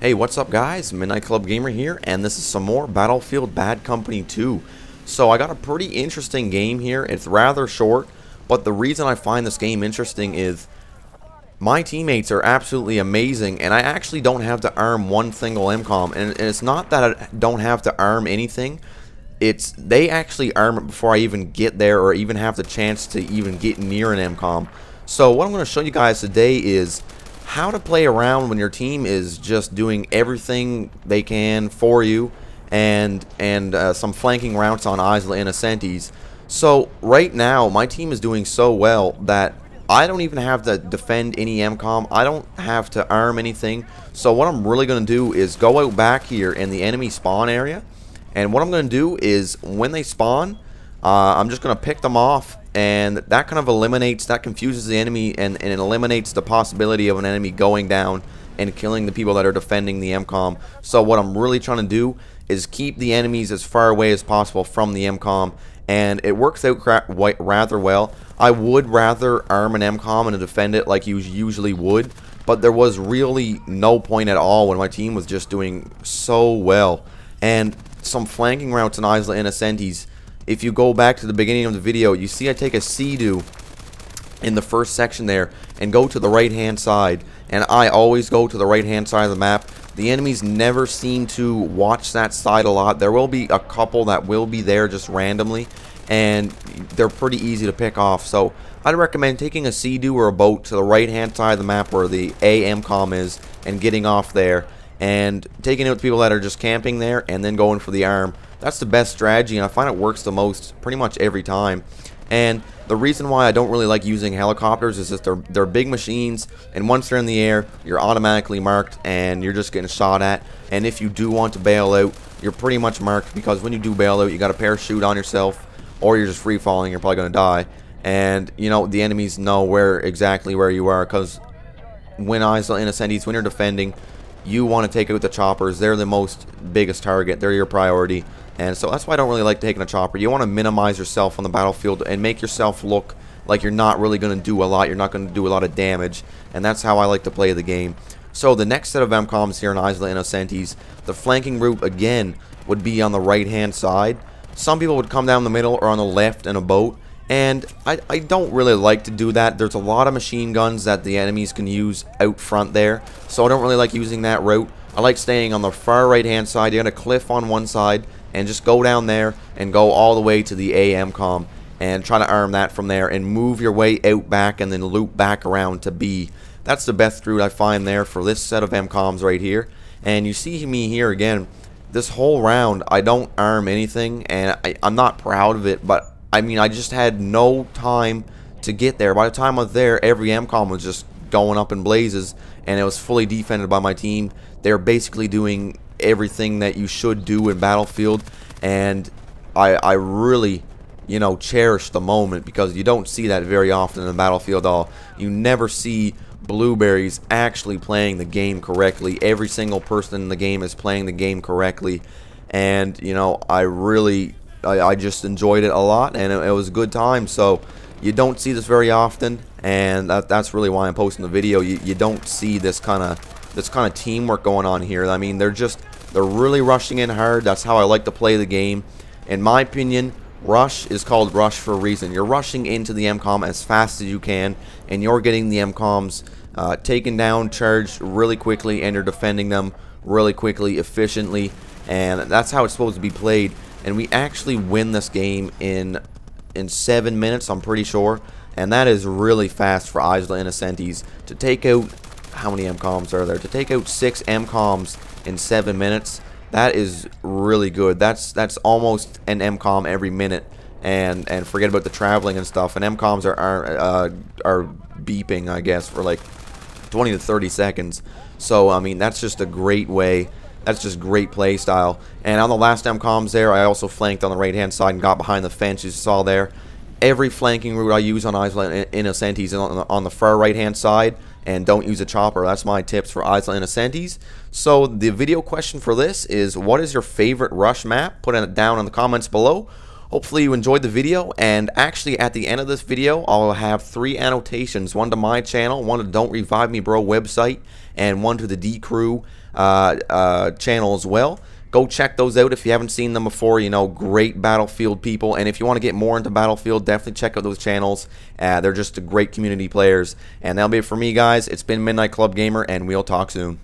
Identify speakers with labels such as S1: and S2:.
S1: Hey, what's up guys? Midnight Club Gamer here, and this is some more Battlefield Bad Company 2. So I got a pretty interesting game here. It's rather short, but the reason I find this game interesting is my teammates are absolutely amazing, and I actually don't have to arm one single MCOM. And it's not that I don't have to arm anything. It's they actually arm it before I even get there or even have the chance to even get near an MCOM. So what I'm going to show you guys today is how to play around when your team is just doing everything they can for you, and some flanking routes on Isla Inocentes. So right now my team is doing so well that I don't even have to defend any MCOM. I don't have to arm anything. So what I'm really going to do is go out back here in the enemy spawn area, and what I'm going to do is when they spawn, I'm just going to pick them off, and that kind of eliminates, that confuses the enemy, and it eliminates the possibility of an enemy going down and killing the people that are defending the MCOM. So what I'm really trying to do is keep the enemies as far away as possible from the MCOM, and it works out rather well. I would rather arm an MCOM and defend it like you usually would, but there was really no point at all when my team was just doing so well. And some flanking routes in Isla Inocentes, if you go back to the beginning of the video, you see I take a C-do in the first section there and go to the right hand side, and I always go to the right hand side of the map. The enemies never seem to watch that side a lot. There will be a couple that will be there just randomly, and they're pretty easy to pick off. So I'd recommend taking a C-do or a boat to the right hand side of the map where the MCOM is and getting off there and taking out people that are just camping there and then going for the arm. That's the best strategy, and I find it works the most pretty much every time. And the reason why I don't really like using helicopters is that they're big machines, and once they're in the air, you're automatically marked and you're just getting shot at. And if you do want to bail out, you're pretty much marked, because when you do bail out, you got a parachute on yourself, or you're just free falling, you're probably going to die. And you know, the enemies know exactly where you are, because when Isla Inocentes, when you're defending, you want to take out the choppers. They're the biggest target. They're your priority. And so that's why I don't really like taking a chopper. You want to minimize yourself on the battlefield and make yourself look like you're not really going to do a lot. You're not going to do a lot of damage. And that's how I like to play the game. So the next set of MCOMs here in Isla Inocentes, the flanking route again would be on the right hand side. Some people would come down the middle or on the left in a boat. And I don't really like to do that. There's a lot of machine guns that the enemies can use out front there, so I don't really like using that route. I like staying on the far right hand side. You got a cliff on one side, and just go down there and go all the way to the MCOM and try to arm that from there and move your way out back and then loop back around to B. That's the best route I find there for this set of MCOMs right here. And you see me here again, this whole round I don't arm anything, and I'm not proud of it, but I mean, I just had no time to get there. By the time I was there, every MCOM was just going up in blazes, and it was fully defended by my team. They're basically doing everything that you should do in Battlefield, and I really, you know, cherish the moment, because you don't see that very often in Battlefield at all. You never see blueberries actually playing the game correctly. Every single person in the game is playing the game correctly, and, you know, I just enjoyed it a lot, and it was a good time. So you don't see this very often, and that's really why I'm posting the video. You don't see this kind of teamwork going on here. I mean, they're really rushing in hard. That's how I like to play the game. In my opinion, rush is called rush for a reason. You're rushing into the MCOM as fast as you can, and you're getting the MCOMs taken down, charged really quickly, and you're defending them really quickly, efficiently, and that's how it's supposed to be played. And we actually win this game in 7 minutes, I'm pretty sure. And that is really fast for Isla Inocentes. To take out, how many MCOMs are there? To take out 6 MCOMs in 7 minutes, that is really good. That's almost an MCOM every minute. And forget about the traveling and stuff. And MCOMs are beeping, I guess, for like 20 to 30 seconds. So, I mean, that's just a great way. That's just great play style. And on the last MCOMs there, I also flanked on the right hand side and got behind the fence, you saw there. Every flanking route I use on Isla Inocentes is on the far right hand side, and don't use a chopper. That's my tips for Isla Inocentes. So the video question for this is, what is your favorite rush map? Put it down in the comments below. Hopefully you enjoyed the video, and actually at the end of this video I'll have 3 annotations, one to my channel, one to Don't Revive Me Bro website, and one to the D Crew channel as well. Go check those out if you haven't seen them before. You know, great Battlefield people. And if you want to get more into Battlefield, definitely check out those channels. They're just great community players. And that'll be it for me, guys. It's been Midnight Club Gamer, and we'll talk soon.